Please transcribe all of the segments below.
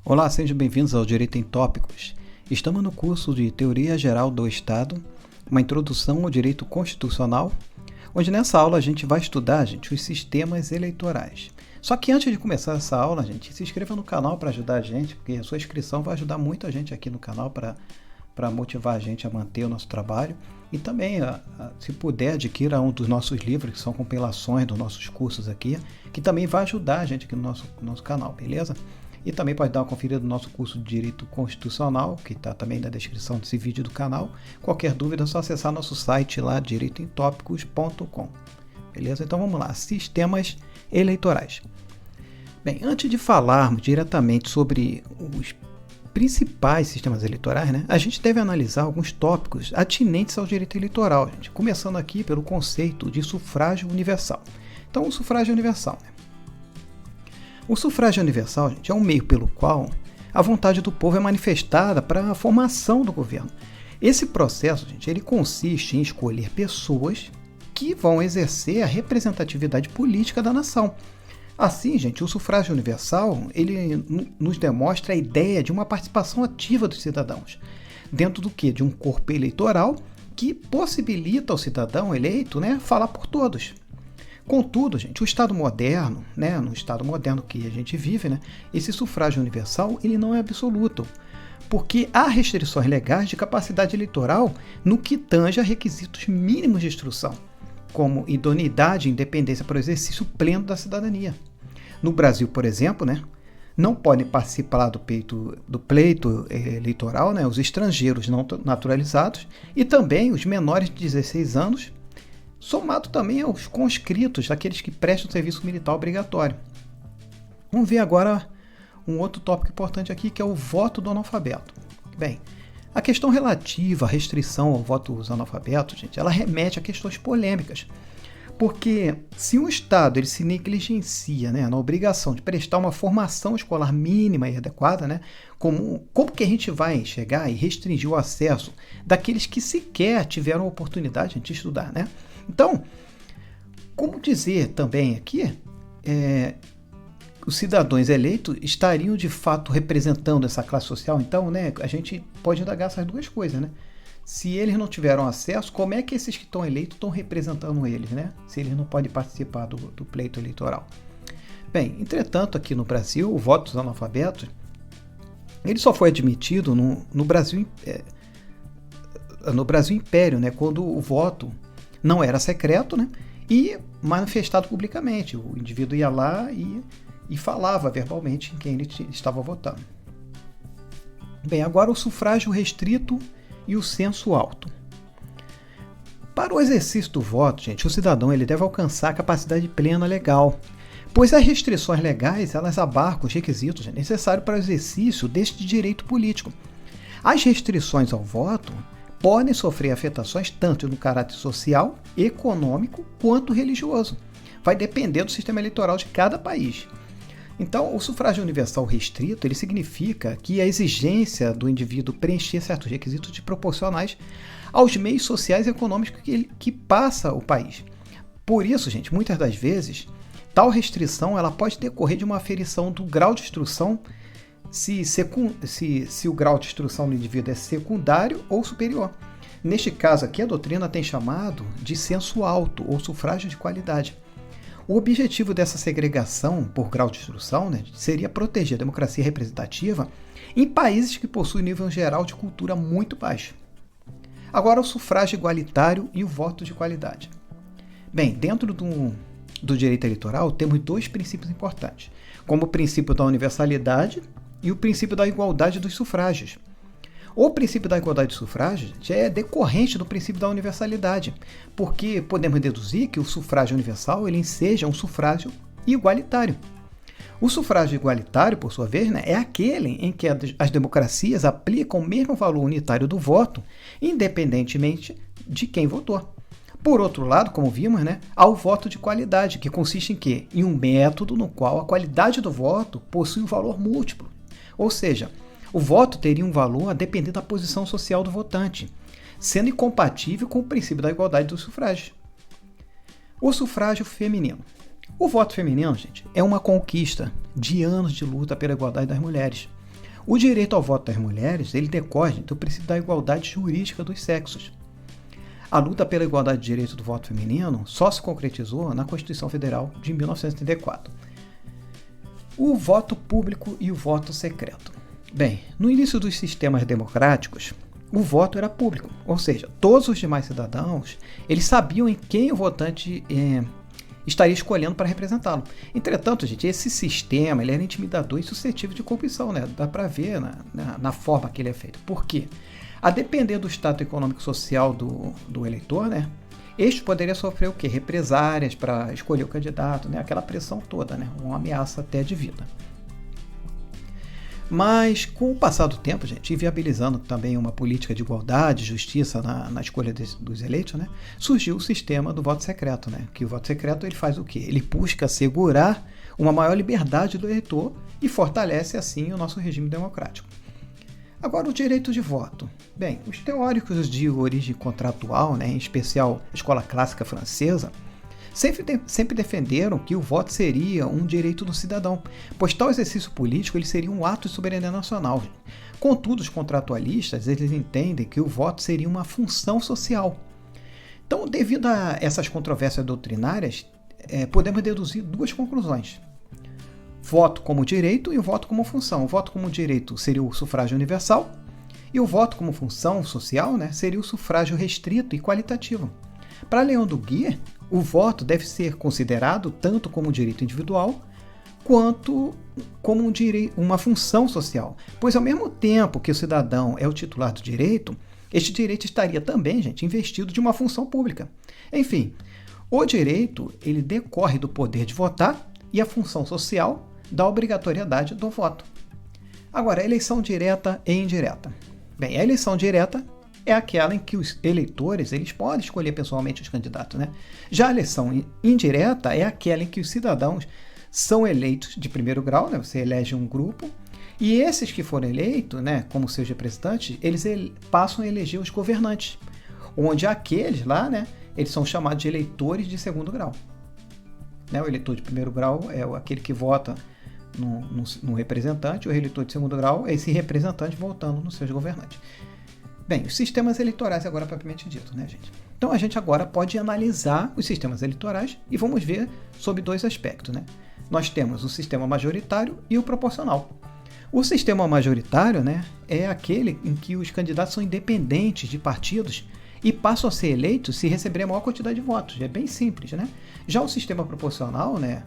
Olá, sejam bem-vindos ao Direito em Tópicos. Estamos no curso de Teoria Geral do Estado, uma introdução ao direito constitucional, onde nessa aula a gente vai estudar, os sistemas eleitorais. Só que antes de começar essa aula, se inscreva no canal para ajudar a gente, porque a sua inscrição vai ajudar muito a gente aqui no canal para motivar a gente a manter o nosso trabalho. E também, se puder, adquira um dos nossos livros, que são compilações dos nossos cursos aqui, que também vai ajudar a gente aqui no nosso canal, beleza? E também pode dar uma conferida no nosso curso de Direito Constitucional, que está também na descrição desse vídeo do canal. Qualquer dúvida é só acessar nosso site lá, direitoemtópicos.com. Beleza? Então vamos lá, sistemas eleitorais. Bem, antes de falarmos diretamente sobre os principais sistemas eleitorais, a gente deve analisar alguns tópicos atinentes ao direito eleitoral, começando aqui pelo conceito de sufrágio universal. Então, o sufrágio universal. O sufrágio universal, é um meio pelo qual a vontade do povo é manifestada para a formação do governo. Esse processo, ele consiste em escolher pessoas que vão exercer a representatividade política da nação. Assim, o sufrágio universal, ele nos demonstra a ideia de uma participação ativa dos cidadãos, dentro do quê? De um corpo eleitoral que possibilita ao cidadão eleito, falar por todos. Contudo, o Estado moderno, no Estado moderno que a gente vive, esse sufrágio universal ele não é absoluto, porque há restrições legais de capacidade eleitoral no que tange a requisitos mínimos de instrução, como idoneidade e independência para o exercício pleno da cidadania. No Brasil, por exemplo, não podem participar do pleito eleitoral os estrangeiros não naturalizados e também os menores de 16 anos, somado também aos conscritos, aqueles que prestam serviço militar obrigatório. Vamos ver agora um outro tópico importante aqui, que é o voto do analfabeto. Bem, a questão relativa à restrição ao voto dos analfabetos, ela remete a questões polêmicas, porque se um Estado ele se negligencia na obrigação de prestar uma formação escolar mínima e adequada, como que a gente vai chegar e restringir o acesso daqueles que sequer tiveram a oportunidade de estudar, Então, como dizer também aqui, os cidadãos eleitos estariam de fato representando essa classe social? Então, a gente pode indagar essas duas coisas, Se eles não tiveram acesso, como é que esses que estão eleitos estão representando eles, Se eles não podem participar do pleito eleitoral? Bem, entretanto, aqui no Brasil, o voto dos analfabetos, ele só foi admitido no Brasil Império, quando o voto não era secreto, e manifestado publicamente. O indivíduo ia lá e falava verbalmente em quem ele estava votando. Bem, agora o sufrágio restrito e o censo alto. Para o exercício do voto, o cidadão ele deve alcançar a capacidade plena legal, pois as restrições legais elas abarcam os requisitos necessários para o exercício deste direito político. As restrições ao voto podem sofrer afetações tanto no caráter social, econômico quanto religioso. Vai depender do sistema eleitoral de cada país. Então, o sufrágio universal restrito ele significa que a exigência do indivíduo preencher certos requisitos proporcionais aos meios sociais e econômicos que passa o país. Por isso, muitas das vezes, tal restrição ela pode decorrer de uma aferição do grau de instrução, se o grau de instrução do indivíduo é secundário ou superior. Neste caso aqui, a doutrina tem chamado de censo alto ou sufrágio de qualidade. O objetivo dessa segregação por grau de instrução seria proteger a democracia representativa em países que possuem nível geral de cultura muito baixo. Agora, o sufrágio igualitário e o voto de qualidade. Bem, dentro do direito eleitoral, temos dois princípios importantes, como o princípio da universalidade e o princípio da igualdade dos sufrágios. O princípio da igualdade de sufrágios é decorrente do princípio da universalidade, porque podemos deduzir que o sufrágio universal ele seja um sufrágio igualitário. O sufrágio igualitário, por sua vez, é aquele em que as democracias aplicam o mesmo valor unitário do voto, independentemente de quem votou. Por outro lado, como vimos, há o voto de qualidade, que consiste em quê? Em um método no qual a qualidade do voto possui um valor múltiplo. Ou seja, o voto teria um valor a depender da posição social do votante, sendo incompatível com o princípio da igualdade dos sufrágios. O sufrágio feminino. O voto feminino, é uma conquista de anos de luta pela igualdade das mulheres. O direito ao voto das mulheres, ele decorre do princípio da igualdade jurídica dos sexos. A luta pela igualdade de direito do voto feminino só se concretizou na Constituição Federal de 1934. O voto público e o voto secreto. Bem, no início dos sistemas democráticos, o voto era público, ou seja, todos os demais cidadãos eles sabiam em quem o votante estaria escolhendo para representá-lo. Entretanto, gente, esse sistema ele era intimidador e suscetível de corrupção, né? Dá para ver na forma que ele é feito. Por quê? A depender do status econômico e social do eleitor, né? Este poderia sofrer o quê? Represárias para escolher o candidato, né? Aquela pressão toda, né? Uma ameaça até de vida. Mas, com o passar do tempo, gente, inviabilizando também uma política de igualdade e justiça na escolha dos eleitos, né, surgiu o sistema do voto secreto, né, que o voto secreto ele faz o quê? Ele busca assegurar uma maior liberdade do eleitor e fortalece, assim, o nosso regime democrático. Agora, o direito de voto. Bem, os teóricos de origem contratual, né, em especial a escola clássica francesa, sempre defenderam que o voto seria um direito do cidadão, pois tal exercício político ele seria um ato de soberania nacional. Contudo, os contratualistas eles entendem que o voto seria uma função social. Então, devido a essas controvérsias doutrinárias, podemos deduzir duas conclusões. Voto como direito e o voto como função. O voto como direito seria o sufrágio universal e o voto como função social, né, seria o sufrágio restrito e qualitativo. Para Leon Duguier, o voto deve ser considerado tanto como um direito individual quanto como uma função social, pois ao mesmo tempo que o cidadão é o titular do direito, este direito estaria também, gente, investido de uma função pública. Enfim, o direito ele decorre do poder de votar e a função social da obrigatoriedade do voto. Agora, eleição direta e indireta. Bem, a eleição direta é aquela em que os eleitores eles podem escolher pessoalmente os candidatos, né? Já a eleição indireta é aquela em que os cidadãos são eleitos de primeiro grau, né? Você elege um grupo e esses que foram eleitos, né, como seus representantes, eles passam a eleger os governantes, onde aqueles lá, né, eles são chamados de eleitores de segundo grau. Né? O eleitor de primeiro grau é aquele que vota no representante, o eleitor de segundo grau é esse representante votando nos seus governantes. Bem, os sistemas eleitorais agora propriamente dito, né, gente? Então a gente agora pode analisar os sistemas eleitorais e vamos ver sobre dois aspectos, né? Nós temos o sistema majoritário e o proporcional. O sistema majoritário, né, é aquele em que os candidatos são independentes de partidos e passam a ser eleitos se receberem a maior quantidade de votos. É bem simples, né? Já o sistema proporcional, né,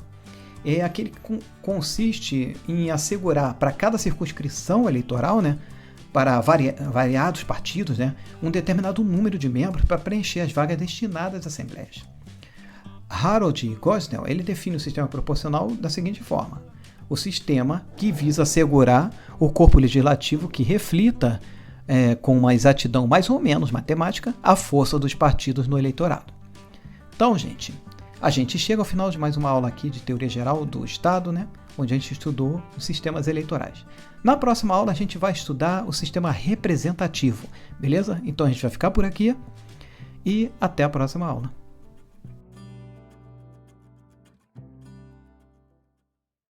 é aquele que consiste em assegurar para cada circunscrição eleitoral, né, para variados partidos, né, um determinado número de membros para preencher as vagas destinadas às assembleias. Harold Gosnell ele define o sistema proporcional da seguinte forma: o sistema que visa assegurar o corpo legislativo que reflita com uma exatidão mais ou menos matemática a força dos partidos no eleitorado. Então, gente, a gente chega ao final de mais uma aula aqui de Teoria Geral do Estado, né, onde a gente estudou os sistemas eleitorais. Na próxima aula a gente vai estudar o sistema representativo, beleza? Então a gente vai ficar por aqui e até a próxima aula.